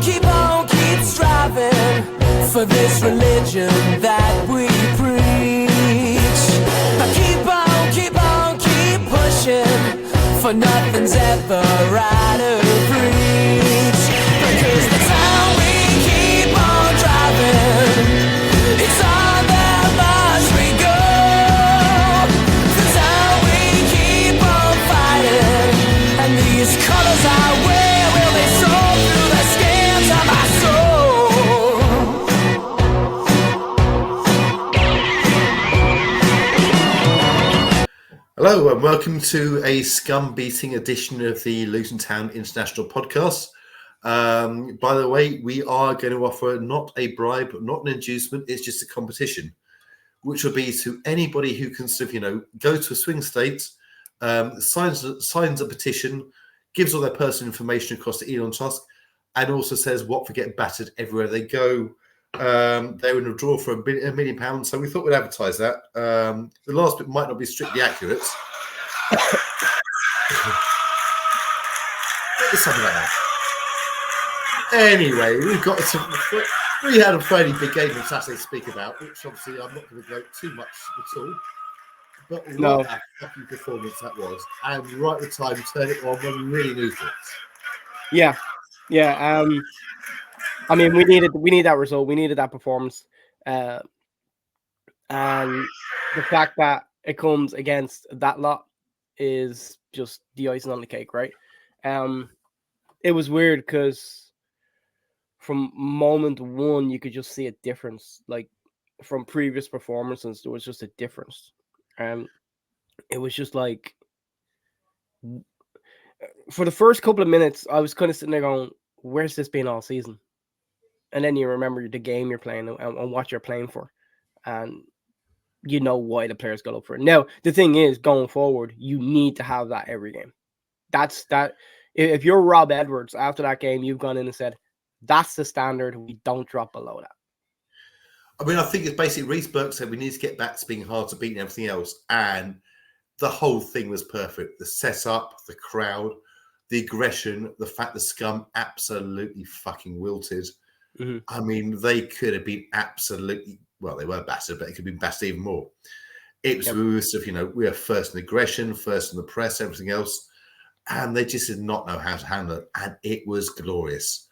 keep striving for this religion that we preach. Keep pushing, for nothing's ever out of reach. Because the time we keep on driving, it's all that much we go. The time we keep on fighting, and these colors I wear will be sold through the skins of my soul. Hello and welcome to a scum-beating edition of the Luton Town International Podcast. By the way, we are going to offer not a bribe, not an inducement, it's just a competition, which will be to anybody who can sort of, go to a swing state, signs a petition, gives all their personal information across to Elon Musk, and also says Watford get battered everywhere they go. They're in a draw for £1 million, so we thought we'd advertise that. The last bit might not be strictly accurate. It's something like that. Anyway, we had a fairly big game on Saturday to speak about, which obviously I'm not going to go too much at all. But what a fucking performance that was, and right at the time, turn it on when we really needed it. Yeah. I mean, we need that result. We needed that performance, and the fact that it comes against that lot is just the icing on the cake, right? It was weird because from moment one, you could just see a difference. Like from previous performances, there was just a difference. It was just like for the first couple of minutes, I was kind of sitting there going, "Where's this been all season?" And then you remember the game you're playing and what you're playing for. And you know why the players got up for it. Now, the thing is, going forward, you need to have that every game. That's that. If you're Rob Edwards, after that game, you've gone in and said, that's the standard. We don't drop below that. I mean, I think it's basically Reece Burke said we need to get back to being hard to beat and everything else. And the whole thing was perfect. The setup, the crowd, the aggression, the fact the scum absolutely fucking wilted. Mm-hmm. I mean, they could have been absolutely, well, they were battered, but it could have been battered even more. It was, we were sort of, we were first in aggression, first in the press, everything else. And they just did not know how to handle it. And it was glorious.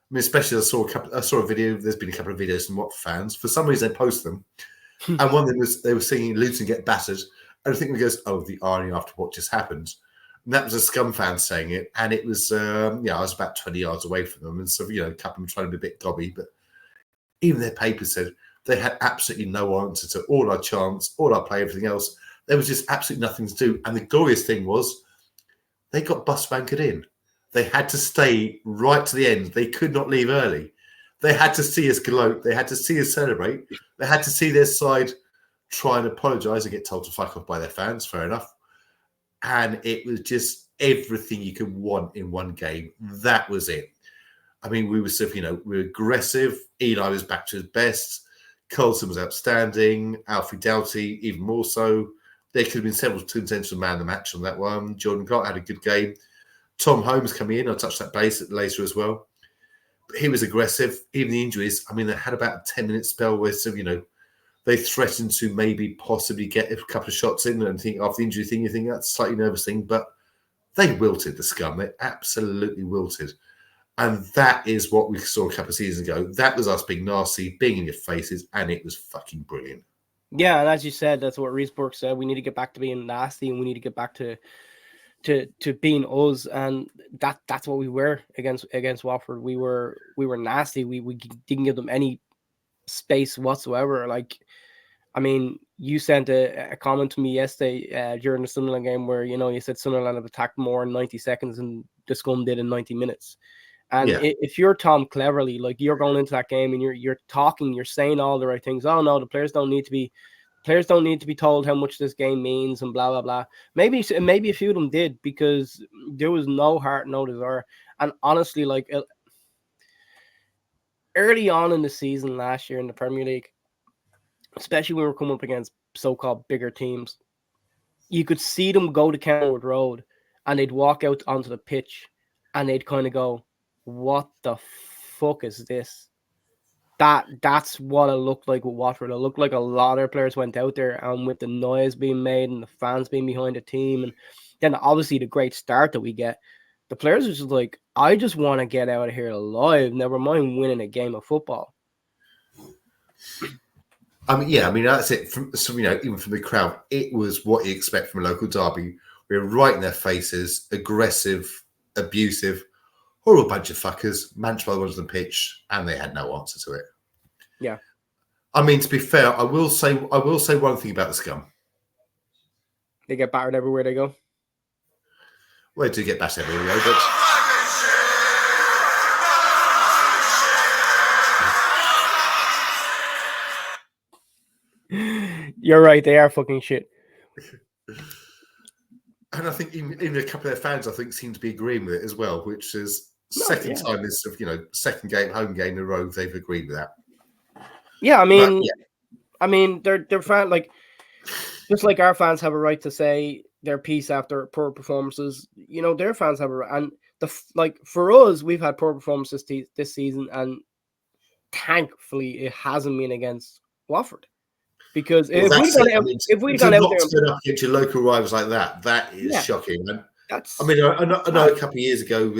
I mean, especially I saw a video, there's been a couple of videos from Watford fans. For some reason, they post them. And one of them was, they were singing Luton get battered. And I think it goes, oh, the irony after what just happened. And that was a scum fan saying it. And it was, I was about 20 yards away from them. And so, a couple of them trying to be a bit gobby. But even their paper said they had absolutely no answer to all our chants, all our play, everything else. There was just absolutely nothing to do. And the glorious thing was they got bus bankered in. They had to stay right to the end. They could not leave early. They had to see us gloat. They had to see us celebrate. They had to see their side try and apologise and get told to fuck off by their fans. Fair enough. And it was just everything you could want in one game. That was it. I mean, we were sort of, we were aggressive. Eli was back to his best. Coulson was outstanding. Alfie Doughty, even more so. There could have been several potential man of the match on that one. Jordan Clark had a good game. Tom Holmes coming in. I'll touch that base later as well. But he was aggressive. Even the injuries, I mean, they had about a 10-minute spell where, they threatened to maybe possibly get a couple of shots in, and think after the injury thing, you think that's a slightly nervous thing, but they wilted the scum. They absolutely wilted. And that is what we saw a couple of seasons ago. That was us being nasty, being in your faces, and it was fucking brilliant. Yeah, and as you said, that's what Reece Burke said. We need to get back to being nasty, and we need to get back to being us, and that's what we were against Watford. We were nasty. We didn't give them any space whatsoever. Like, I mean, you sent a comment to me yesterday during the Sunderland game where, you said Sunderland have attacked more in 90 seconds than the scum did in 90 minutes. And if you're Tom Cleverley, like, you're going into that game and you're talking, you're saying all the right things. Oh no, the players don't need to be told how much this game means and blah blah blah. Maybe a few of them did, because there was no heart, no desire. And honestly, like, early on in the season last year in the Premier League, especially when we were coming up against so-called bigger teams, you could see them go to Kenwood Road and they'd walk out onto the pitch and they'd kind of go, what the fuck is this? That's what it looked like with Watford. It looked like a lot of players went out there, and with the noise being made and the fans being behind the team, and then obviously the great start that we get, the players are just like, I just want to get out of here alive. Never mind winning a game of football. I mean, that's it. Even from the crowd, it was what you expect from a local derby. We were right in their faces, aggressive, abusive, horrible bunch of fuckers, managed by the ones on the pitch, and they had no answer to it. Yeah. I mean, to be fair, I will say one thing about the scum. They get battered everywhere they go. Well, they do get battered everywhere they go, but You're right, they are fucking shit. and I think even a couple of their fans, I think, seem to be agreeing with it as well, which is second time this second game, home game in a row, they've agreed with that. Yeah, I mean, they're fan, like, just like our fans have a right to say their piece after poor performances. Their fans have a right, and for us, we've had poor performances this season, and thankfully, it hasn't been against Watford. Because if we'd gone out there to turn up against your local rivals like that is shocking. And I know a couple of years ago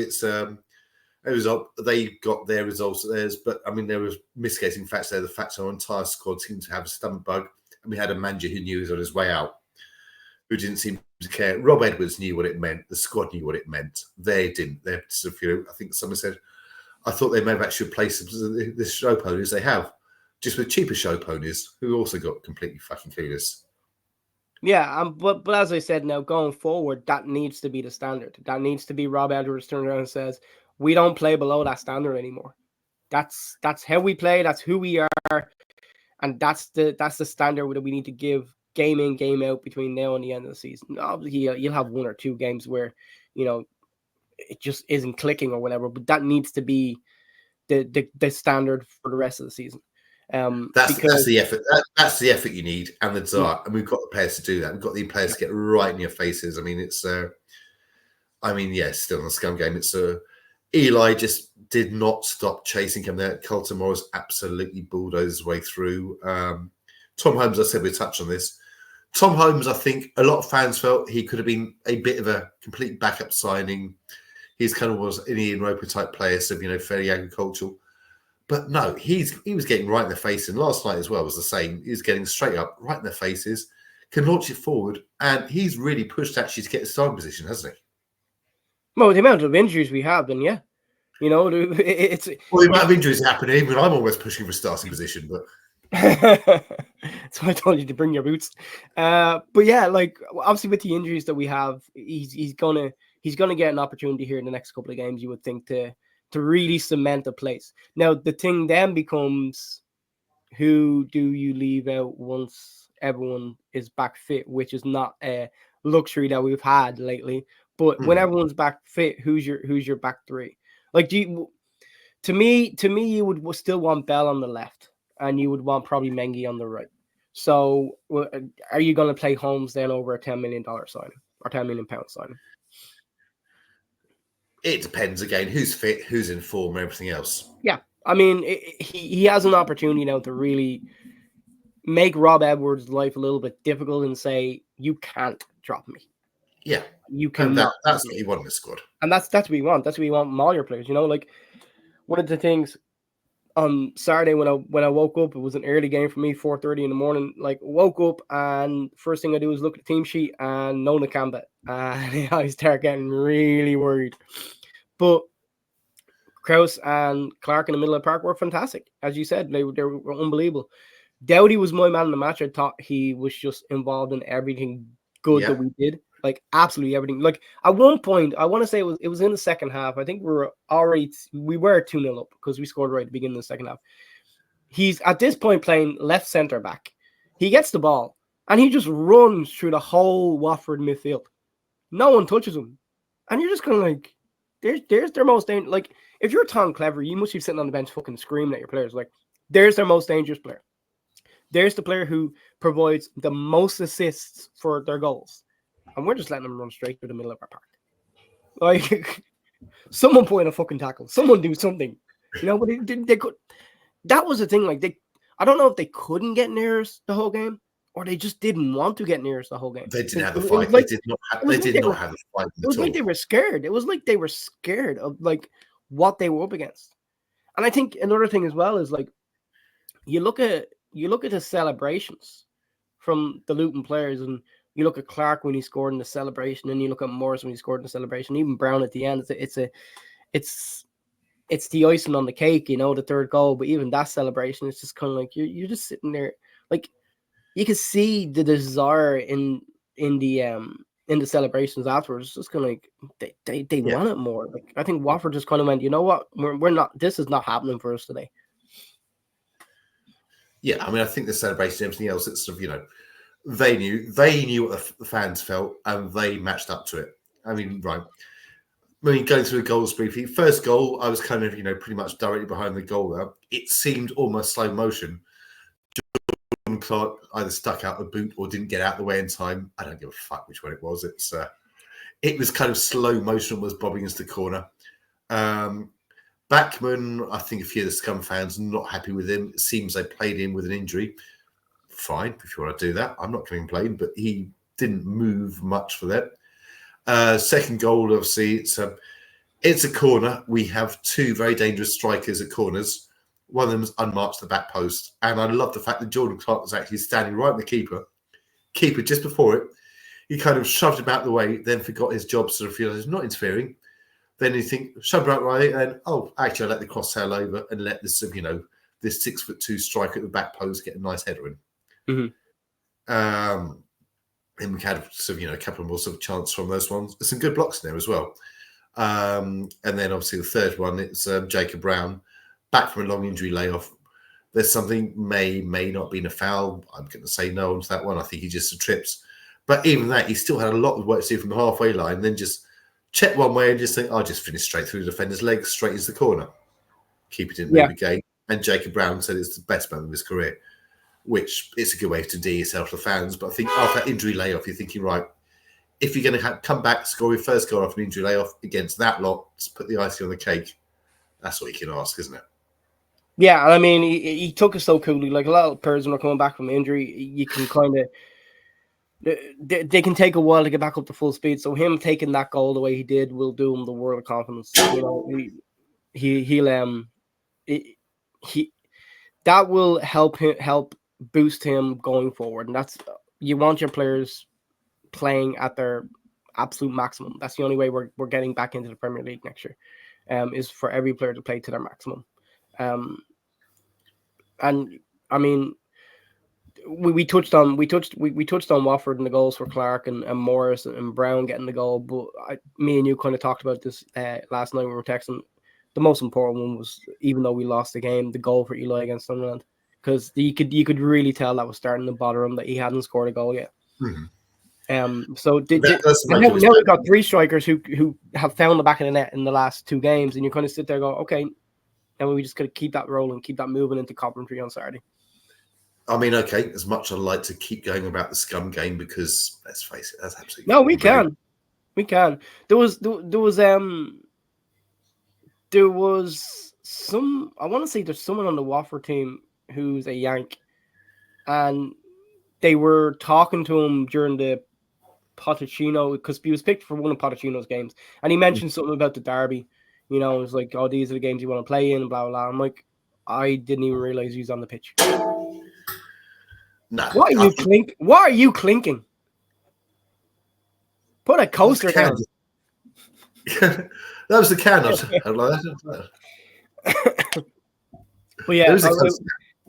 they got their results at theirs, but I mean there was mitigating facts there. The fact our entire squad seemed to have a stomach bug, and we had a manager who knew he was on his way out, who didn't seem to care. Rob Edwards knew what it meant. The squad knew what it meant. They didn't. They're sort of, I think someone said, I thought they may have actually replaced the show ponies they have, just with cheaper show ponies who also got completely fucking clueless. Yeah, but as I said, now going forward, that needs to be the standard. That needs to be Rob Edwards turns around and says, we don't play below that standard anymore. That's how we play. That's who we are, and that's the standard that we need to give game in, game out between now and the end of the season. Obviously, you'll have one or two games where it just isn't clicking or whatever, but that needs to be the standard for the rest of the season. That's the effort. That's the effort you need, and the desire, and we've got the players to do that. We've got the players to get right in your faces. I mean, it's. Still in the scum game. It's Eli just did not stop chasing him there. Colton Morris absolutely bulldozed his way through. Tom Holmes, I said we'd touch on this. Tom Holmes, I think a lot of fans felt he could have been a bit of a complete backup signing. He's kind of was an Ian Roper type player, so fairly agricultural. But no, he was getting right in their face, and last night as well was the same. He was getting straight up, right in their faces, can launch it forward, and he's really pushed actually to get a starting position, hasn't he? Well, the amount of injuries we have, then it's the amount of injuries happening. Even I'm always pushing for a starting position, but that's why I told you to bring your boots. But yeah, like obviously with the injuries that we have, he's gonna get an opportunity here in the next couple of games. You would think to really cement a place. Now the thing then becomes, who do you leave out once everyone is back fit, which is not a luxury that we've had lately. But when everyone's back fit, who's your back three? Like, to me, you would still want Bell on the left, and you would want probably Mengi on the right. So, are you going to play Holmes then over a $10 million signing or £10 million signing? It depends again. Who's fit, who's in form, everything else. Yeah, I mean, he has an opportunity now to really make Rob Edwards' life a little bit difficult and say, you can't drop me. Yeah, you can. That's what you want in the squad, and that's what we want. That's what we want from all your players. Like one of the things on Saturday when I woke up, it was an early game for me, 4:30 in the morning. Like woke up and first thing I do is look at the team sheet and no Nakamba, and I start getting really worried. But Krause and Clark in the middle of the park were fantastic, as you said. They were unbelievable. Doughty was my man in the match. I thought he was just involved in everything good that we did. Like absolutely everything. Like at one point, I want to say it was in the second half. I think we were 2-0 up because we scored right at the beginning of the second half. He's at this point playing left center back. He gets the ball and he just runs through the whole Watford midfield. No one touches him, and you're just kind of like, there's their most dangerous. Like if you're Tom Clever, you must be sitting on the bench fucking screaming at your players. Like there's their most dangerous player. There's the player who provides the most assists for their goals. And we're just letting them run straight through the middle of our park. Like, someone put in a fucking tackle. Someone do something. But they could. That was the thing. Like I don't know if they couldn't get near us the whole game, or they just didn't want to get near us the whole game. They didn't have the fight. Like, they did not have the fight It was like they were scared. It was like they were scared of like what they were up against. And I think another thing as well is like you look at the celebrations from the Luton players, and you look at Clark when he scored in the celebration, and you look at Morris when he scored in the celebration, even Brown at the end. It's the icing on the cake, the third goal. But even that celebration, it's just kind of like you're just sitting there, like you can see the desire in the celebrations afterwards. It's just kind of like they want it more. Like I think Watford just kind of went, you know what, we're not. This is not happening for us today. Yeah, I mean, I think the celebration, everything else, it's sort of, they knew what the fans felt, and they matched up to it. I mean, right. When you're going through the goals briefly, first goal, I was kind of, pretty much directly behind the goal there. It seemed almost slow motion. Jordan Clark either stuck out the boot or didn't get out the way in time. I don't give a fuck which one it was. It was kind of slow motion, was bobbing into the corner. Backman, I think a few of the Scum fans not happy with him. It seems they played him with an injury. Fine, if you want to do that. I'm not going to complain, but he didn't move much for that. Second goal, obviously, it's a corner. We have two very dangerous strikers at corners. One of them is unmarked to the back post. And I love the fact that Jordan Clark was actually standing right in the keeper just before it. He kind of shoved him out of the way, then forgot his job, sort of feels not interfering. Then you think, shove him out right, and actually I let the cross sail over and let this, this 6'2" striker at the back post get a nice header in. Mm-hmm. And we had a couple more sort of chance from those ones. There's some good blocks in there as well. And then obviously the third one, it's Jacob Brown back from a long injury layoff. There's something may not be a foul. I'm going to say no on that one. I think he just trips. But even that, he still had a lot of work to do from the halfway line. Then just check one way and just think, I'll just finish straight through the defender's legs, straight into the corner. Keeper didn't move again. And Jacob Brown said it's the best moment of his career, which is a good way to endear yourself to fans. But I think after that injury layoff, you're thinking, right, if you're going to come back, score your first goal off an injury layoff against that lot, just put the icing on the cake. That's what you can ask, isn't it? Yeah, and I mean, he took it so coolly. Like a lot of players when they're coming back from injury, you can kind of they can take a while to get back up to full speed. So him taking that goal the way he did will do him the world of confidence. That will help boost him going forward. And that's, you want your players playing at their absolute maximum. That's the only way we're getting back into the Premier League next year. Is for every player to play to their maximum. And I mean, we touched on Watford and the goals for Clark and Morris and Brown getting the goal, but me and you kind of talked about this last night when we were texting. The most important one was, even though we lost the game, the goal for Eli against Sunderland, because you could really tell that was starting to bother him that he hadn't scored a goal yet. Mm-hmm. So now we've got three strikers who have found the back of the net in the last two games, and you kind of sit there and go, okay, and we just got to keep that rolling, keep that moving into Coventry on Saturday. I mean, okay, as much as I'd like to keep going about the Scum game, because let's face it, that's absolutely we can. There was some, I want to say there's someone on the Watford team who's a Yank, and they were talking to him during the Pochettino, because he was picked for one of Pochettino's games, and he mentioned something about the derby. It was like, oh, these are the games you want to play in, blah, blah, blah. I'm like, I didn't even realize he was on the pitch. No. What are you clinking? Put a coaster down. That was the can. I like that. But yeah,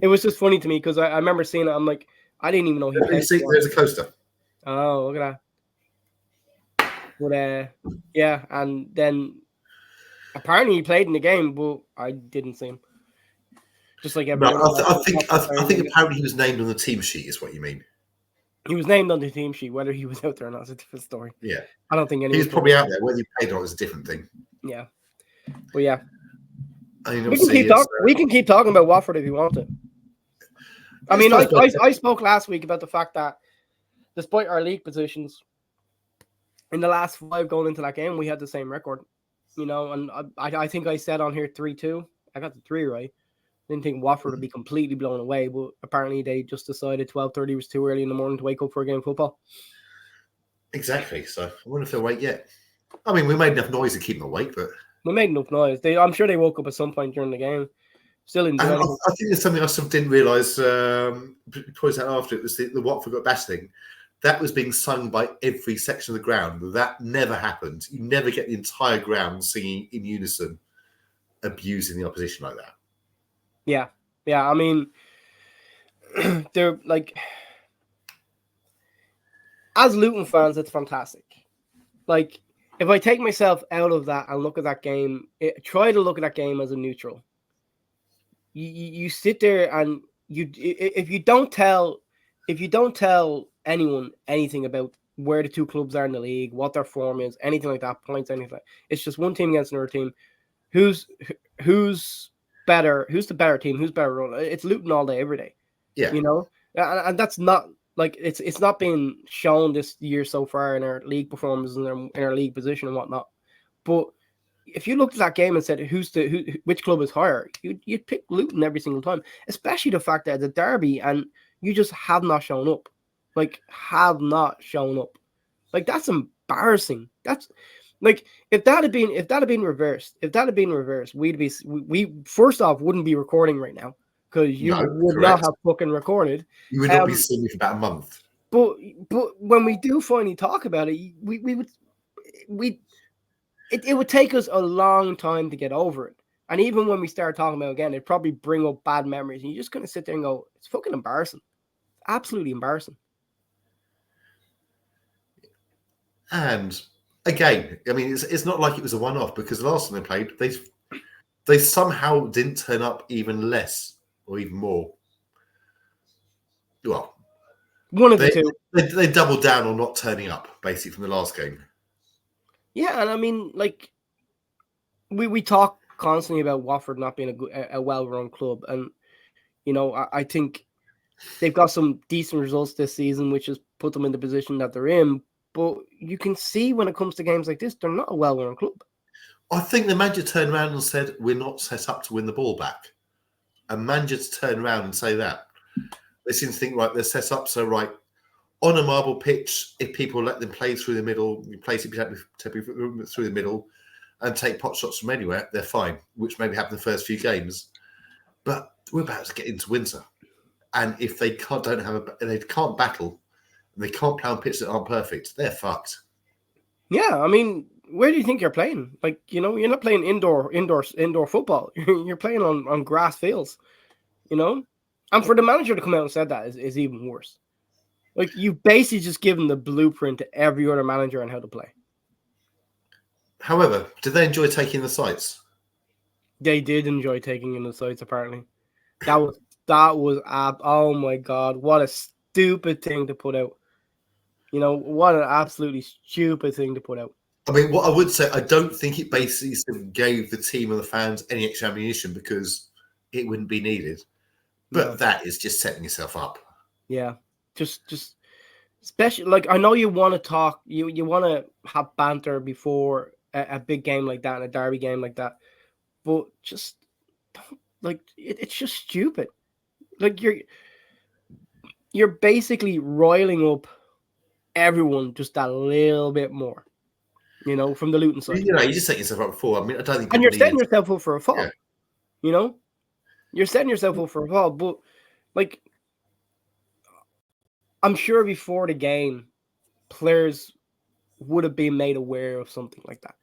it was just funny to me because I remember seeing it. I'm like, I didn't even know he played. There's a coaster. Oh, look at that. But yeah, and then apparently he played in the game, but I didn't see him. Just like everyone. No, I think apparently he was named on the team sheet, is what you mean. He was named on the team sheet. Whether he was out there or not is a different story. Yeah, I don't think anyone. He was probably out there. Whether he played or not is a different thing. Yeah, but yeah, I mean, we can keep talking about Watford if you want to. I mean, I spoke last week about the fact that despite our league positions, in the last 5 going into that game, we had the same record. And I think I said on here 3-2. I got the 3 right. Didn't think Watford would be completely blown away, but apparently they just decided 12:30 was too early in the morning to wake up for a game of football. Exactly. So I wonder if they're awake yet. I mean, we made enough noise to keep them awake, but We made enough noise. I'm sure they woke up at some point during the game. Still didn't do anything. I think there's something I sort of didn't realise. Pointed out after it was the Watford got bashed thing. That was being sung by every section of the ground. That never happened. You never get the entire ground singing in unison, abusing the opposition like that. Yeah. I mean, they're like, as Luton fans, it's fantastic. Like, if I take myself out of that and look at that game, try to look at that game as a neutral. You sit there and if you don't tell anyone anything about where the two clubs are in the league, what their form is, anything like that, points, anything like that, it's just one team against another team. Who's better? Who's the better team? Who's better run? It's Luton all day, every day. Yeah, you know, and that's not like it's not been shown this year so far in our league performances and in our league position and whatnot. But if you looked at that game and said which club is higher, you'd pick Luton every single time. Especially the fact that it's a derby and you just have not shown up. Like, that's embarrassing. That's like if that had been reversed, we first off wouldn't be recording right now because you would not have fucking recorded. You would not be seeing me for about a month. But when we do finally talk about it, it would take us a long time to get over it. And even when we start talking about it again, it'd probably bring up bad memories. And you're just going to sit there and go, it's fucking embarrassing. Absolutely embarrassing. And again, I mean, it's not like it was a one-off because the last time they played, they somehow didn't turn up even less or even more. Well, one of the two. They doubled down on not turning up, basically, from the last game. Yeah, and I mean, like, we talk constantly about Watford not being a well-run club, and you know, I think they've got some decent results this season, which has put them in the position that they're in. But you can see when it comes to games like this, they're not a well-run club. I think the manager turned around and said, "We're not set up to win the ball back." A manager to turn around and say that, they seem to think, right, they're set up so right. On a marble pitch, if people let them play through the middle, play through the middle and take pot shots from anywhere, they're fine, which maybe happened the first few games. But we're about to get into winter. And if they can't battle, and they can't play on pitches that aren't perfect, they're fucked. Yeah, I mean, where do you think you're playing? Like, you know, you're not playing indoor football. You're playing on grass fields, you know? And for the manager to come out and said that is even worse. Like, you've basically just given the blueprint to every other manager on how to play. However, did they enjoy taking the sights? They did enjoy taking in the sights, apparently. That was oh my God, what a stupid thing to put out. You know, what an absolutely stupid thing to put out. I mean, what I would say, I don't think it basically gave the team and the fans any extra ammunition because it wouldn't be needed. But that is just setting yourself up. Yeah. Just especially, like, I know you want to talk, you want to have banter before a big game like that and a derby game like that, but just don't, like, it's just stupid. Like, you're basically roiling up everyone just a little bit more, you know, from the Luton side. You know, you just set yourself up for. I mean, I don't think. And you're setting yourself up for a fall. Yeah. You know, you're setting yourself up for a fall. But like, I'm sure before the game, players would have been made aware of something like that,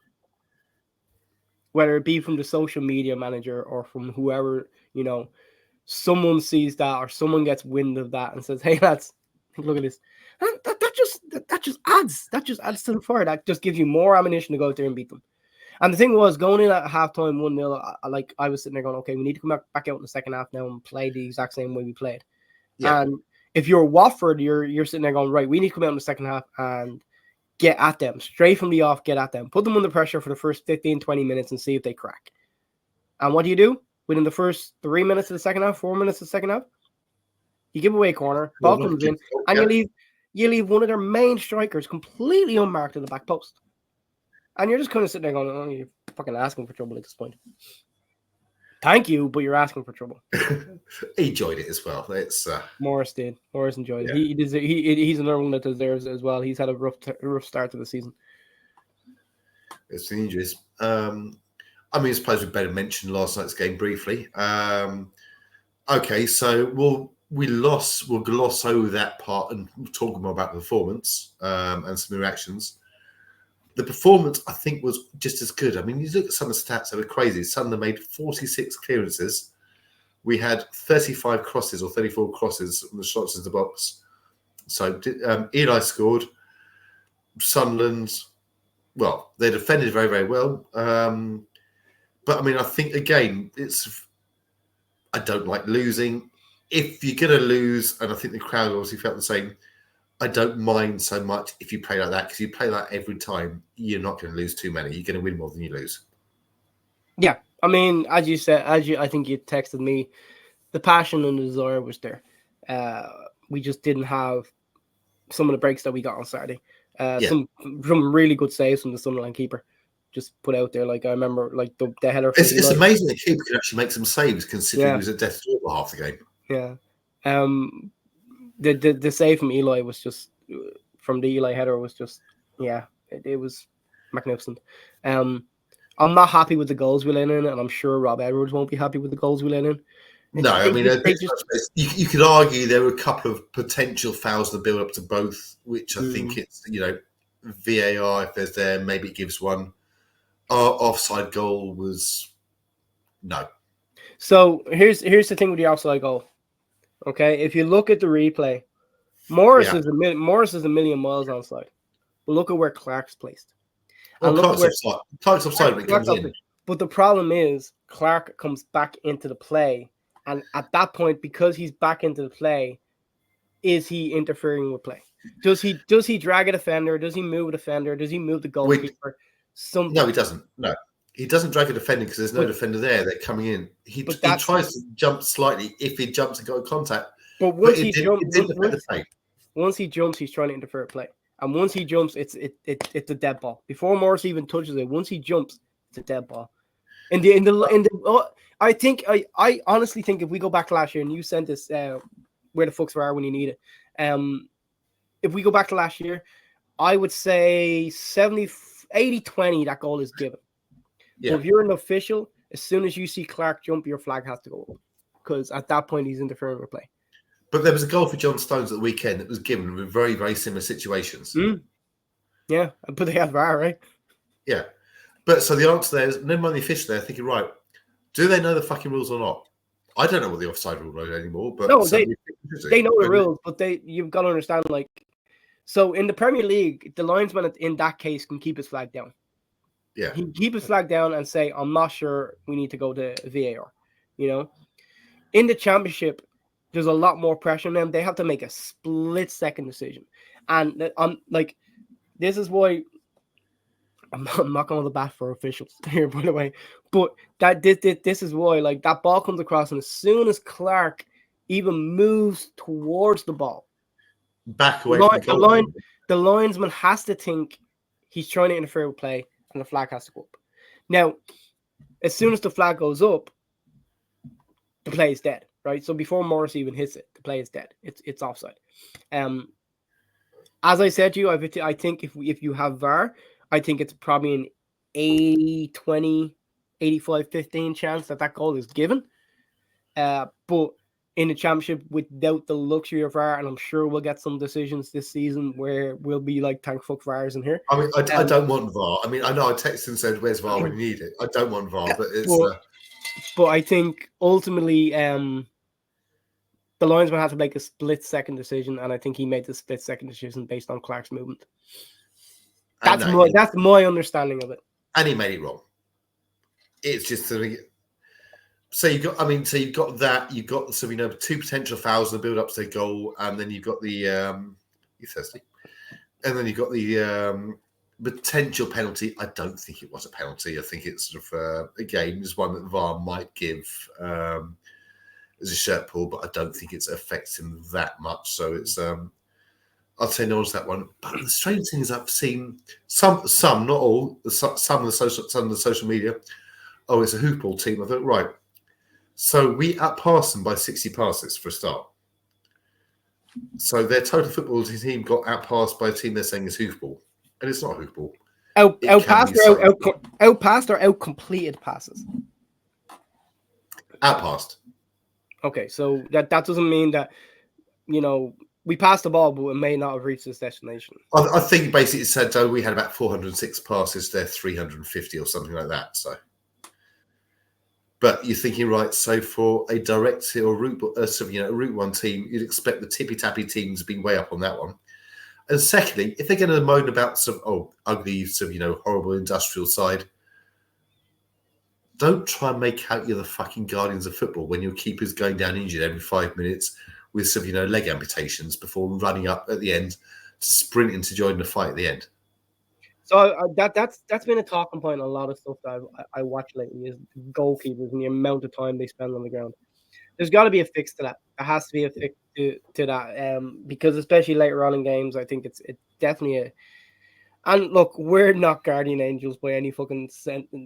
whether it be from the social media manager or from whoever. You know, someone sees that or someone gets wind of that and says, "Hey, lads, look at this." And that just adds to the fire. That just gives you more ammunition to go out there and beat them. And the thing was, going in at halftime 1-0, I was sitting there going, okay, we need to come back out in the second half now and play the exact same way we played. Yeah. And if you're Watford, you're sitting there going, right, we need to come out in the second half and get at them. Straight from the off, get at them. Put them under pressure for the first 15, 20 minutes and see if they crack. And what do? Within the first 3 minutes of the second half, 4 minutes of the second half, you give away a corner, ball comes in, and you leave one of their main strikers completely unmarked in the back post. And you're just kind of sitting there going, oh, you're fucking asking for trouble at this point. Thank you, but you're asking for trouble. He enjoyed it as well. It's Morris did. Morris enjoyed it. Yeah. He's another one that deserves it as well. He's had a rough start to the season. It's the injuries. I mean, I suppose we better mention last night's game briefly. Okay, so we'll gloss over that part and talk more about the performance and some reactions. The performance, I think, was just as good. I mean, you look at some of the stats, they were crazy. Sunderland made 46 clearances. We had 35 crosses or 34 crosses from the shots in the box. So Eli scored. Sunderland, well, they defended very, very well. But, I mean, I think, again, I don't like losing. If you're going to lose, and I think the crowd obviously felt the same, I don't mind so much if you play like that, because you play like every time, you're not going to lose too many. You're going to win more than you lose. Yeah. I mean, as you said, I think you texted me, the passion and the desire was there. We just didn't have some of the breaks that we got on Saturday. Some really good saves from the Sunderland keeper. Just put out there, like I remember, like the header. It's amazing the keeper can actually make some saves, considering he was at death's door for half the game. Yeah. The save from Eli was just from the Eli header was just it was magnificent. I'm not happy with the goals we let in, and I'm sure Rob Edwards won't be happy with the goals we let in. No, I mean, you could argue there were a couple of potential fouls in the build up to both, which I think it's VAR, if there's there, maybe it gives one. Our offside goal was no. So here's the thing with the offside goal. Okay, if you look at the replay, Morris is a million miles onside. But look at where Clark's placed. Well, Clark's offside when it comes in. But the problem is Clark comes back into the play, and at that point, because he's back into the play, is he interfering with play? Does he drag a defender? Does he move a defender? Does he move the goalkeeper? No, he doesn't. No, he doesn't drag a defender because there's no defender there. They're coming in. He tries to jump slightly if he jumps and got in contact. But once he jumps, he's trying to interfere with play. And once he jumps, it's a dead ball. Before Morris even touches it, once he jumps, it's a dead ball. I honestly think if we go back last year, and you sent us where the fucks are when you need it. If we go back to last year, I would say 80-20 that goal is given. Yeah. But if you're an official, as soon as you see Clark jump, your flag has to go up, because at that point he's interfering with play. But there was a goal for John Stones at the weekend that was given with very, very similar situations. Yeah, but they had VAR, right? Yeah. But so the answer there is, never mind the official there, thinking, right, do they know the fucking rules or not? I don't know what the offside rule is anymore. But no, they know the rules, but you've got to understand, like, so in the Premier League, the linesman in that case can keep his flag down. Yeah. He can keep his flag down and say, I'm not sure, we need to go to VAR. In the Championship, there's a lot more pressure on them. They have to make a split-second decision. And this is why I'm not going to bat for officials here, by the way. But this is why, that ball comes across, and as soon as Clark even moves towards the ball, back away from the linesman has to think he's trying to interfere with play, and the flag has to go up. Now, as soon as the flag goes up, the play is dead, right? So before Morris even hits it, the play is dead. It's offside. As I said to you, I think if you have VAR, I think it's probably an 80-20, 85-15 chance that goal is given. But in the Championship, without the luxury of VAR, and I'm sure we'll get some decisions this season where we'll be like, thank fuck VAR's in here. I mean, I don't want VAR. I mean, I know I texted and said, where's VAR when you need it? I don't want VAR, but it's... But I think ultimately the linesman had to make a split-second decision, and I think he made the split-second decision based on Clark's movement. That's my understanding of it. And he made it wrong. It's just... So you've got that. You've got two potential fouls in the build up to the goal, and then you've got the you're thirsty, and then you've got the potential penalty. I don't think it was a penalty. I think it's sort of again just one that VAR might give as a shirt pull, but I don't think it's affects him that much. So it's I'd say no one's that one. But the strange thing is I've seen some not all, some of the social media. Oh, it's a hoopball team. I thought, right. So we outpassed them by 60 passes for a start. So their total football team got outpassed by a team they're saying is hoofball. And it's not hoofball. Outpassed or out-completed passes? Outpassed. Okay, so that doesn't mean that, we passed the ball, but it may not have reached its destination. I think basically it said we had about 406 passes, they're 350 or something like that. So, but you're thinking, right, so for a direct or route, a Route 1 team, you'd expect the tippy-tappy teams to be way up on that one. And secondly, if they're going to moan about some ugly, horrible industrial side, don't try and make out you're the fucking guardians of football when your keeper's going down injured every 5 minutes with some, leg amputations before running up at the end, sprinting to join the fight at the end. So that's been a talking point on a lot of stuff that I watch lately is goalkeepers and the amount of time they spend on the ground. There's got to be a fix to that. There has to be a fix to that because especially later on in games, I think it's definitely a. And look, we're not guardian angels by any point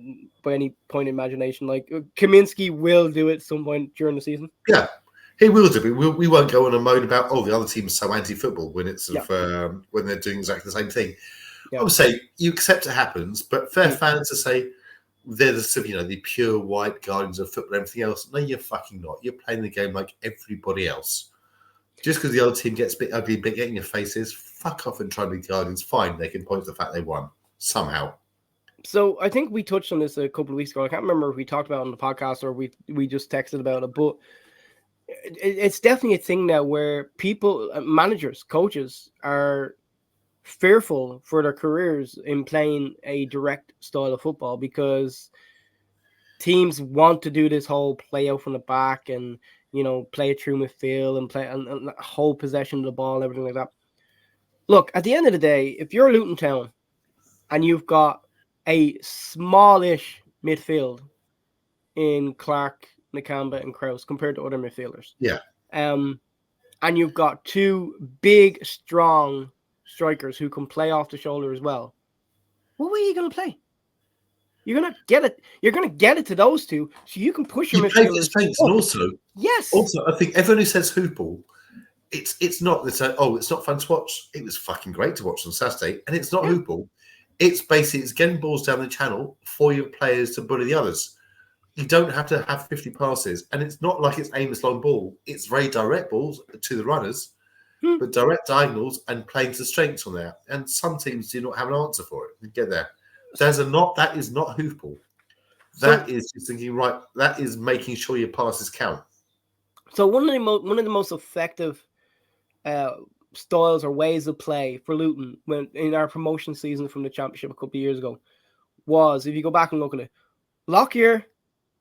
in imagination. Like Kaminsky will do it at some point during the season. Yeah. He will do, but we won't go on and moan about, the other team's so anti-football when it's when they're doing exactly the same thing. Yeah. I would say you accept it happens, but fair fans to say they're the pure white guardians of football and everything else. No, you're fucking not. You're playing the game like everybody else. Just because the other team gets a bit ugly, a bit in your faces, fuck off and try to be guardians. Fine, they can point to the fact they won somehow. So I think we touched on this a couple of weeks ago. I can't remember if we talked about it on the podcast or we just texted about it, but it's definitely a thing now where people, managers, coaches are fearful for their careers in playing a direct style of football because teams want to do this whole play out from the back and, play it through midfield and play and hold possession of the ball and everything like that. Look, at the end of the day, if you're Luton Town and you've got a smallish midfield in Clark, Nakamba and Krause compared to other midfielders. Yeah. And you've got two big, strong strikers who can play off the shoulder as well. What way are you going to play? You're going to get it. You're going to get it to those two so you can push your midfielders. And also, yes. Also, I think everyone who says hoopball, it's not this. It's not fun to watch. It was fucking great to watch on Saturday, and it's not hoopball. It's getting balls down the channel for your players to bully the others. You don't have to have 50 passes, and it's not like it's aimless long ball. It's very direct balls to the runners, but direct diagonals and playing to strengths on there. And some teams do not have an answer for it. You get there. That is not hoofball. That is just thinking, right, that is making sure your passes count. So one of the most effective styles or ways of play for Luton when in our promotion season from the Championship a couple of years ago was, if you go back and look at it, Lockyer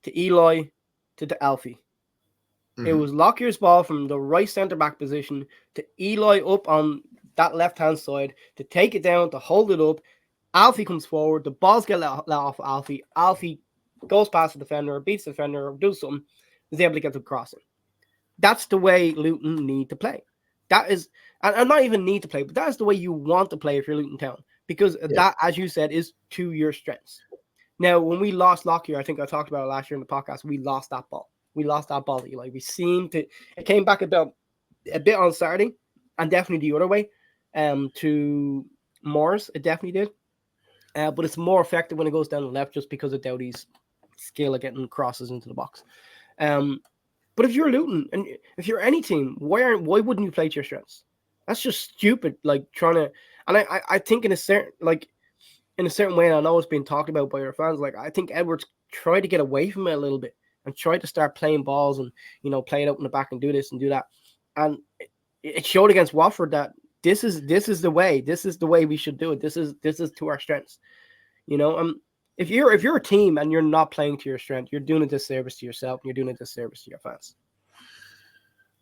to Eloy to Alfie. Mm-hmm. It was Lockyer's ball from the right centre-back position to Eloy up on that left-hand side to take it down, to hold it up. Alfie comes forward. The balls get let off Alfie. Alfie goes past the defender, beats the defender, or does something, is able to get the crossing. That's the way Luton need to play. That is, and not even need to play, but that is the way you want to play if you're Luton Town. Because that, as you said, is to your strengths. Now, when we lost Lockyer, I think I talked about it last year in the podcast, we lost that ball. We lost that ball. Like we seemed to, it came back a bit on Saturday, and definitely the other way, to Morris. It definitely did. But it's more effective when it goes down the left just because of Doughty's skill at getting crosses into the box. But if you're Luton and if you're any team, why wouldn't you play to your strengths? That's just stupid. Like trying to, and I think in a certain way, and I know it's being talked about by your fans. Like I think Edwards tried to get away from it a little bit and tried to start playing balls and play it out in the back and do this and do that. And it showed against Watford that this is the way. This is the way we should do it. This is to our strengths. If you're a team and you're not playing to your strength, you're doing a disservice to yourself and you're doing a disservice to your fans.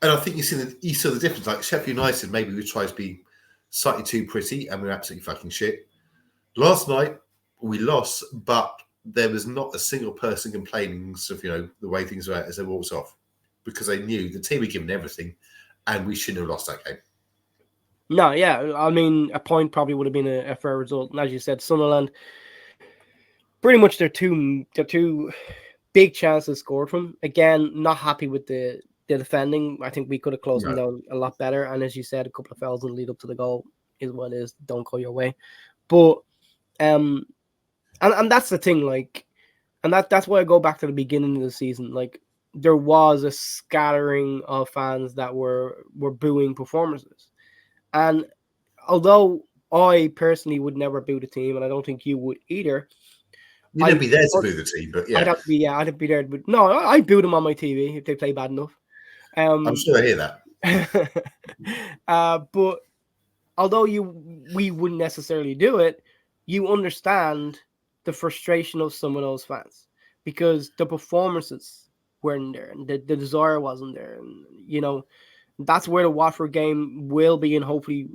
And I think you saw the difference. Like Sheffield United, maybe we tried to be slightly too pretty and we're absolutely fucking shit. Last night we lost, but there was not a single person complaining of the way things were as they walked off, because they knew the team had given everything, and we shouldn't have lost that game. No, yeah, I mean a point probably would have been a fair result. And as you said, Sunderland, pretty much they're two big chances scored from. Again, not happy with the defending. I think we could have closed them down a lot better. And as you said, a couple of fouls in the lead up to the goal is what it is. Don't go your way. But and that's the thing, like, and that's why I go back to the beginning of the season. Like, there was a scattering of fans that were booing performances. And although I personally would never boo the team, and I don't think you would either. You'd be there to boo the team, but yeah. I'd have to be there. But no, I boo them on my TV if they play bad enough. I'm sure I hear that. But although we wouldn't necessarily do it, you understand the frustration of some of those fans because the performances weren't there and the desire wasn't there. And, you know, that's where the Watford game will be, and hopefully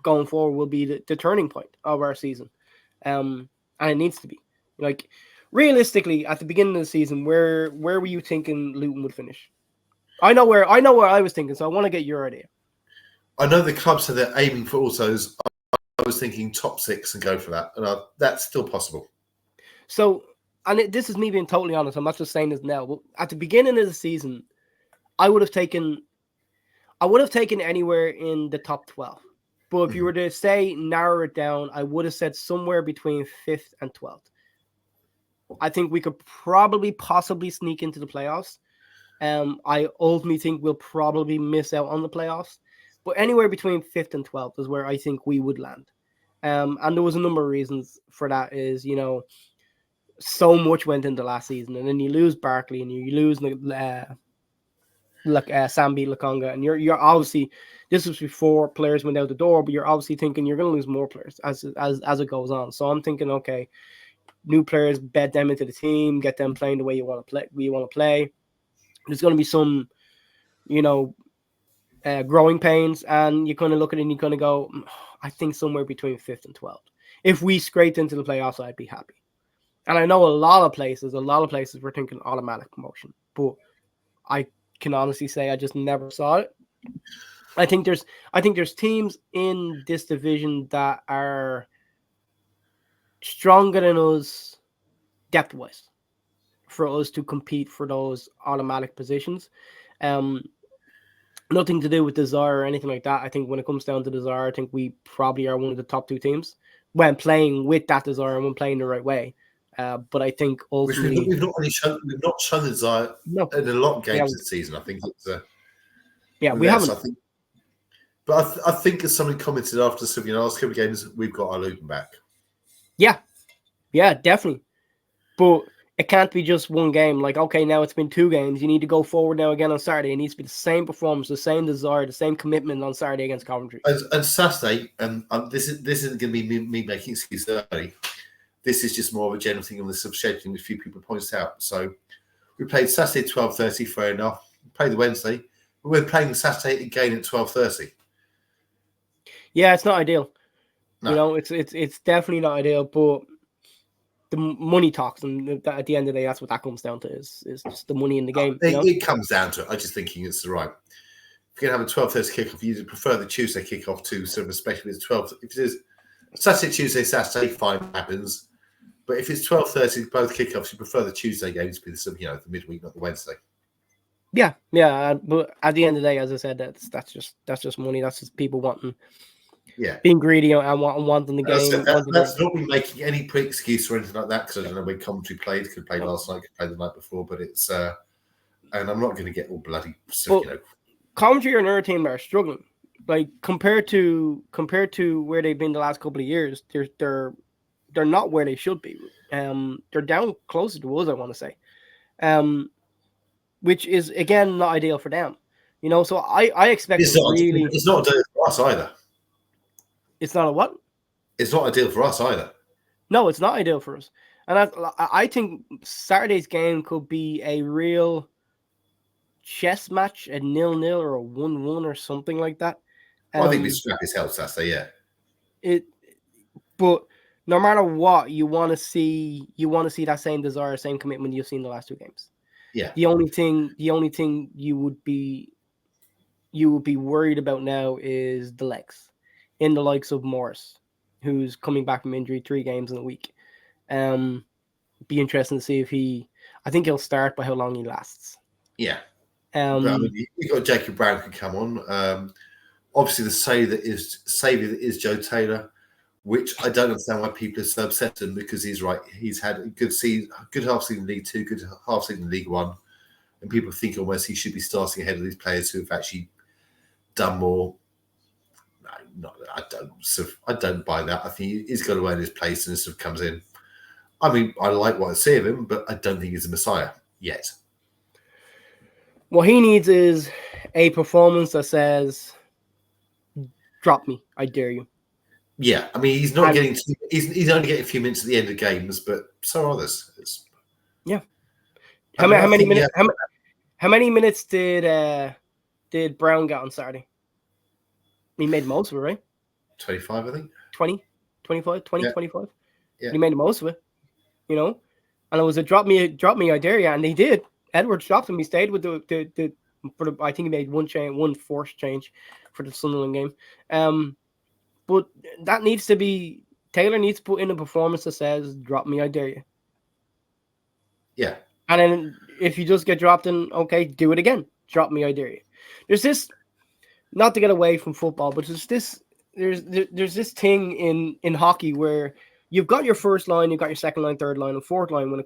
going forward will be the turning point of our season. And it needs to be. Like, realistically, at the beginning of the season, where were you thinking Luton would finish? I know where I was thinking, so I want to get your idea. I know the club said they're aiming for autos. I was thinking top 6 and go for that, and that's still possible. So, and this is me being totally honest. I'm not just saying this now, but at the beginning of the season, I would have taken anywhere in the top 12. But if you were to say narrow it down, I would have said somewhere between 5th and 12th. I think we could possibly sneak into the playoffs. I ultimately think we'll probably miss out on the playoffs. But anywhere between 5th and 12th is where I think we would land. And there was a number of reasons for that is, you know, so much went into last season. And then you lose Barkley and you lose Sambi Lakonga. And you're obviously, this was before players went out the door, but you're obviously thinking you're going to lose more players as it goes on. So I'm thinking, okay, new players, bed them into the team, get them playing the way you want to play. There's going to be some, you know, growing pains, and you kind of look at it and you kind of go, I think somewhere between 5th and 12th. If we scraped into the playoffs, I'd be happy. And I know a lot of places were thinking automatic promotion, but I can honestly say I just never saw it. I think there's teams in this division that are stronger than us depth-wise for us to compete for those automatic positions. Nothing to do with desire or anything like that. I think when it comes down to desire, I think we probably are one of the top 2 teams when playing with that desire and when playing the right way. But I think ultimately we've not shown the desire in a lot of games this season. I think it's we haven't. I think as somebody commented after some last couple of games, we've got our Luton back. Yeah, definitely. But it can't be just one game. Like, okay, now it's been 2 games. You need to go forward now again on Saturday. It needs to be the same performance, the same desire, the same commitment on Saturday against Coventry. And Saturday, and this isn't going to be me making excuses early. This is just more of a general thing on the subscheduling, which a few people pointed out. So we played Saturday at 12:30, fair enough. We played the Wednesday. But we're playing Saturday again at 12:30. Yeah, it's not ideal. No. You know, it's definitely not ideal, but the money talks, and at the end of the day, that's what that comes down to is just the money in the game. It comes down to it. I'm just thinking it's right. If you're going to have a 12:30 kickoff, you prefer the Tuesday kickoff to sort of, especially if it's 12. If it is Saturday, Tuesday, Saturday, fine, happens. But if it's 12:30, both kickoffs, you prefer the Tuesday games to be the midweek, not the Wednesday. Yeah. But at the end of the day, as I said, that's just money. That's just people wanting. Yeah, being greedy and wanting the game. That's not me making any pre-excuse or anything like that, because I don't know when Coventry played. Could play last night, could play the night before, but it's and I'm not going to get all bloody. Coventry are another team that are struggling. Like compared to where they've been the last couple of years, they're not where they should be. They're down closer to us, I want to say, which is again not ideal for them. You know, so I expect it's not ideal for us either. It's not a what? It's not ideal for us either. No, it's not ideal for us. And I think Saturday's game could be a real chess match, a 0-0 or a 1-1 or something like that. I think we scrap his hell Saturday, yeah. But no matter what, you want to see that same desire, same commitment you've seen the last 2 games. Yeah. The only thing you would be worried about now is the legs. In the likes of Morris, who's coming back from injury 3 games in a week. Be interesting to see if I think he'll start, by how long he lasts. Yeah. But, I mean, you've got Jacob Brown can come on. Obviously, the saviour that is Joe Taylor, which I don't understand why people are so obsessed with him, because he's right. He's had a good half season in League Two, good half season in League One, and people think almost he should be starting ahead of these players who have actually done more. No, I don't buy that. I think he's got to earn his place, and sort of comes in. I mean, I like what I see of him, but I don't think he's a messiah yet. What he needs is a performance that says, "Drop me, I dare you." Yeah, I mean, he's not getting. He's only getting a few minutes at the end of games, but so are others. Yeah. How many minutes? How many minutes did Brown get on Saturday? He made most of it, right? 25, I think. 20, 25, 20, Yeah. 25. Yeah. He made the most of it, you know. And it was a drop me, I dare you, and he did. Edwards dropped him. He stayed with I think he made one forced change for the Sunderland game. But that needs to be, Taylor needs to put in a performance that says, "Drop me, I dare you." Yeah. And then if you just get dropped in, okay, do it again. Drop me, I dare you. There's this, not to get away from football, but there's this thing in hockey where you've got your first line, you've got your second line, third line, and fourth line when it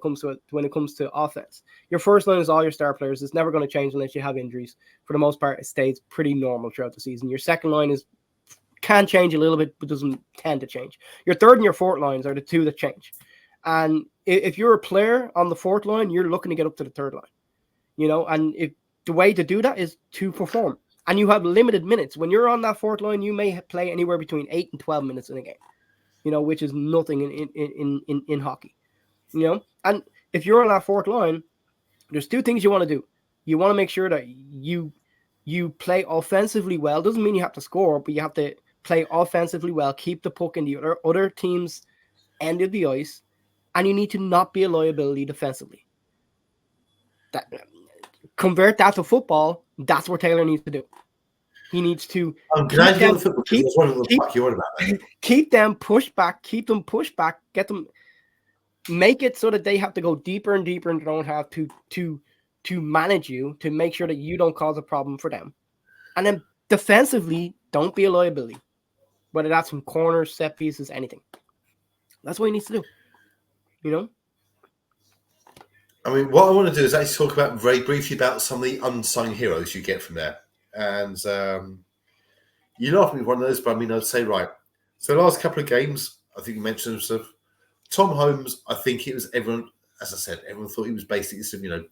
comes to offense. Your first line is all your star players. It's never going to change unless you have injuries. For the most part, it stays pretty normal throughout the season. Your second line can change a little bit, but doesn't tend to change. Your third and your fourth lines are the two that change. And if you're a player on the fourth line, you're looking to get up to the third line, you know, and the way to do that is to perform. And you have limited minutes. When you're on that fourth line, you may play anywhere between 8 and 12 minutes in a game, you know, which is nothing in hockey, you know. And if you're on that fourth line, there's two things you want to do. You want to make sure that you play offensively well. Doesn't mean you have to score, but you have to play offensively well, keep the puck in the other team's end of the ice, and you need to not be a liability defensively. Convert that to football. That's what Taylor needs to do. He needs to keep them pushed back, get them, make it so that they have to go deeper and deeper and don't have to manage you, to make sure that you don't cause a problem for them. And then defensively, don't be a liability, whether that's from corners, set pieces, anything. That's what he needs to do, you know? I mean, what I want to do is actually talk about very briefly about some of the unsung heroes you get from there. And you laugh at me with one of those, but I mean, I'd say, right. So the last couple of games, I think you mentioned stuff. Tom Holmes, I think it was everyone, as I said, everyone thought he was basically some, you know,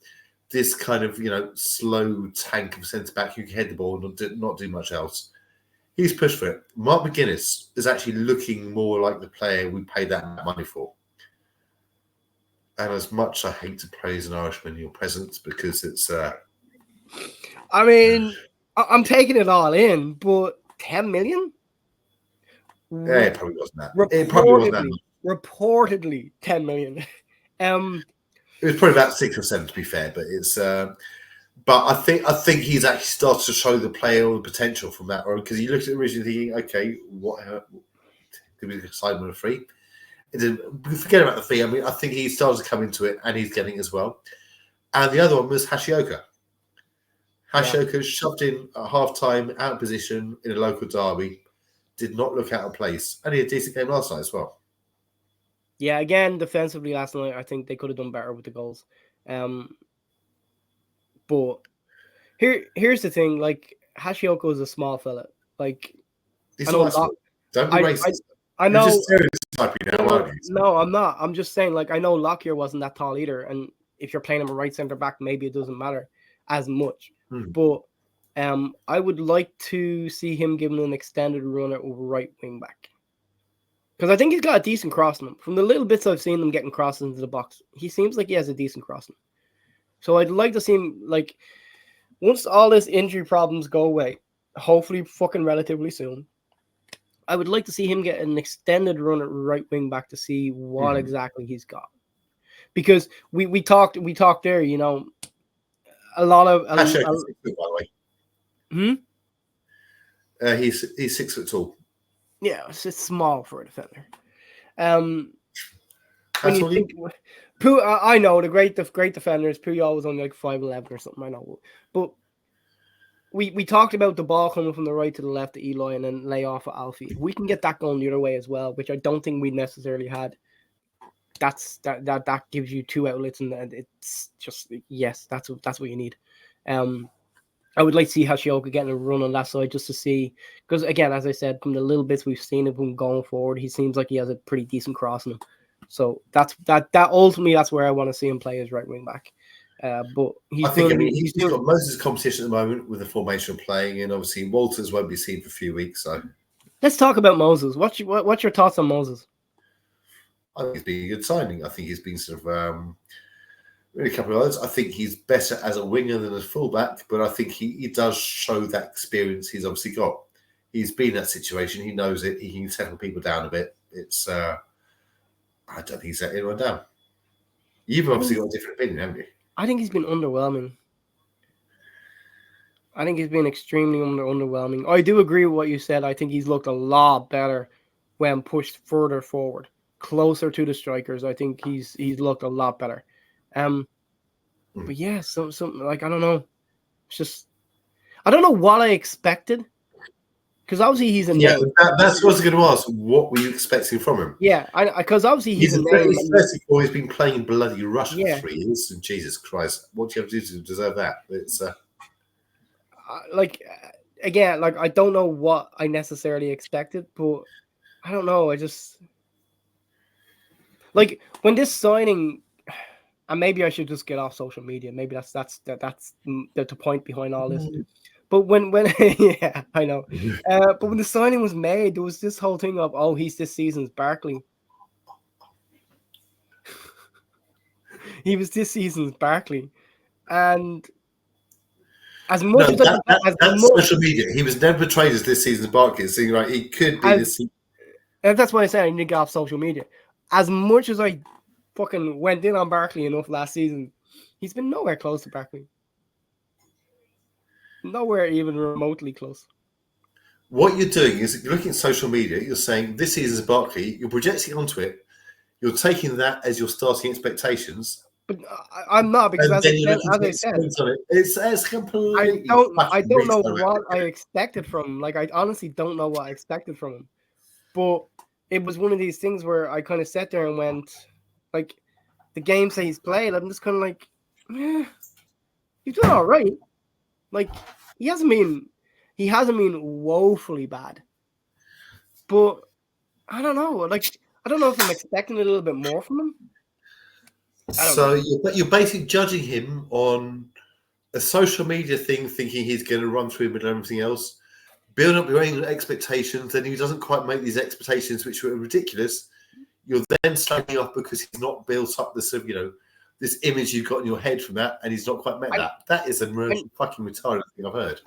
this kind of, you know, slow tank of centre-back who can head the ball and not do much else. He's pushed for it. Mark McGuinness is actually looking more like the player we paid that money for. And as much I hate to praise an Irishman in your presence, because it's... I mean, I'm taking it all in, but 10 million? Yeah, it probably wasn't that. It probably wasn't that. Reportedly 10 million. It was probably about 6 or 7, to be fair, but it's... but I think he's actually started to show the player the potential from that, because you looked at it originally thinking, okay, what did we decide on a free? Forget about the fee. I mean, I think he started to come into it, and he's getting it as well. And the other one was Hashioka. Hashioka shoved in at half-time, out of position in a local derby, did not look out of place, and he had a decent game last night as well. Yeah, again, defensively last night, I think they could have done better with the goals. But here's the thing, like, Hashioka is a small fella. Like, don't be racist. I know. You're just stereotyping now, aren't you? No, I'm not. I'm just saying, like, I know Lockyer wasn't that tall either, and if you're playing him a right centre back, maybe it doesn't matter as much. But I would like to see him given an extended run at right wing back, because I think he's got a decent cross in him. From the little bits I've seen him getting crosses into the box, he seems like he has a decent crossing. So I'd like to see him, like, once all this injury problems go away, hopefully fucking relatively soon, I would like to see him get an extended run at right wing back to see what exactly he's got. Because we talked there, you know, a lot of... Hashioka's 6 foot, by the way. He's 6 foot tall. Yeah, it's small for a defender. I know the great defenders. Puyol was only like 5'11" or something. I know, but we talked about the ball coming from the right to the left to Eli and then lay off at Alfie. If we can get that going the other way as well, which I don't think we necessarily had. That gives you two outlets, and it's just that's what you need. I would like to see Hashioka getting a run on that side just to see, because again, as I said, from the little bits we've seen of him going forward, he seems like he has a pretty decent cross in him. So that ultimately that's where I want to see him play as right wing back. But he's got most of his competition at the moment with the formation playing, and obviously Walters won't be seen for a few weeks. So let's talk about Moses. What's your thoughts on Moses? I think he's been a good signing. I think he's been sort of really a couple of others. I think he's better as a winger than a fullback, but I think he does show that experience he's obviously got. He's been in that situation. He knows it. He can settle people down a bit. It's I don't think he's let anyone down. You've obviously got a different opinion, haven't you? I think he's been underwhelming. I think he's been extremely underwhelming. I do agree with what you said. I think he's looked a lot better when pushed further forward, closer to the strikers. I think he's looked a lot better. But yeah, some like I don't know. It's just I don't know what I expected. Because obviously he's a name. That's what I was going to ask. What were you expecting from him? Yeah, because obviously he's a name. He's been playing bloody Russia for 3 years. And Jesus Christ, what do you have to do to deserve that? It's again, I don't know what I necessarily expected, but I don't know. I just when this signing, and maybe I should just get off social media. Maybe that's the point behind all this. But when yeah, I know. But when the signing was made, there was this whole thing of, oh, he's this season's Barkley. He was this season's Barkley, and as much as social media, he was never portrayed as this season's Barkley, saying like he could be this. And that's why I said I need to get off social media. As much as I fucking went in on Barkley enough last season, he's been nowhere close to Barkley. Nowhere even remotely close. What you're doing is you're looking at social media, you're saying this is Barkley, you're projecting onto it, you're taking that as your starting expectations. But I'm not, because as I said, it's completely. I don't know what I expected from him. I honestly don't know what I expected from him. But it was one of these things where I kind of sat there and went, the games that he's played, I'm just kind of he's doing all right. He hasn't been woefully bad, but I don't know. I don't know if I'm expecting a little bit more from him. So you're basically judging him on a social media thing, thinking he's going to run through him and everything else, build up your own expectations, then he doesn't quite make these expectations, which were ridiculous. You're then slagging off because he's not built up this this image you've got in your head from that, and he's not quite met that. That is a fucking retarded thing I've heard.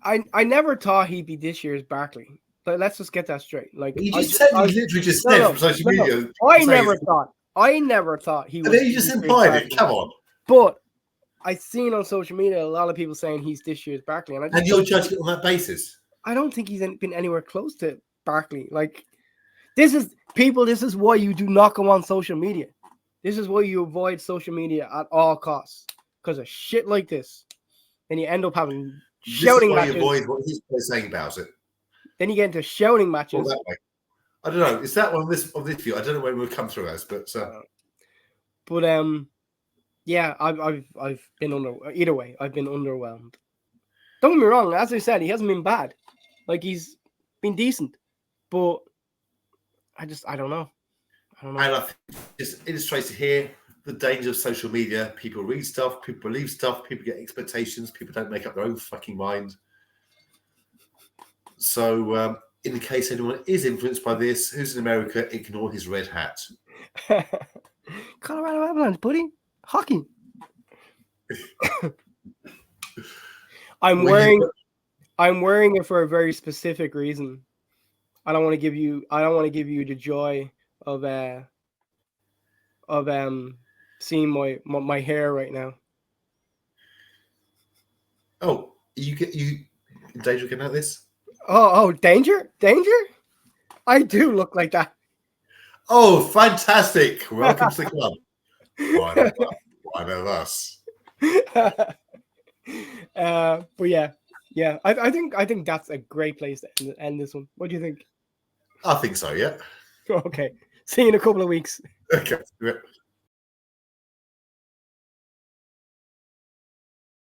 I never thought he'd be this year's Barkley. Let's just get that straight. You literally just said from social media. I never thought he was. And then you just implied it. Come on. But I've seen on social media a lot of people saying he's this year's Barkley, and you're judging it on that basis. I don't think he's been anywhere close to Barkley. This is why you do not go on social media. This is why you avoid social media at all costs, because of shit like this. And you end up having shouting matches. You avoid what he's saying about it. Then you get into shouting matches. That way. I don't know. Is that one of this view? I don't know when we'll come through as, but yeah, I've been either way. I've been underwhelmed. Don't get me wrong. As I said, he hasn't been bad. He's been decent, but I don't know. And I think it just illustrates here the danger of social media. People read stuff, people believe stuff, people get expectations, people don't make up their own fucking mind. So, in case anyone is influenced by this, who's in America, ignore his red hat. Colorado Avalanche, buddy. Hockey. I'm wearing it for a very specific reason. I don't want to give you the joy of seeing my hair right now. Oh, you in danger of getting out of this? Oh, danger? I do look like that. Oh, fantastic. Welcome to the club. One of us. But yeah. I think that's a great place to end this one. What do you think? I think so. Yeah. Okay. See you in a couple of weeks. Okay.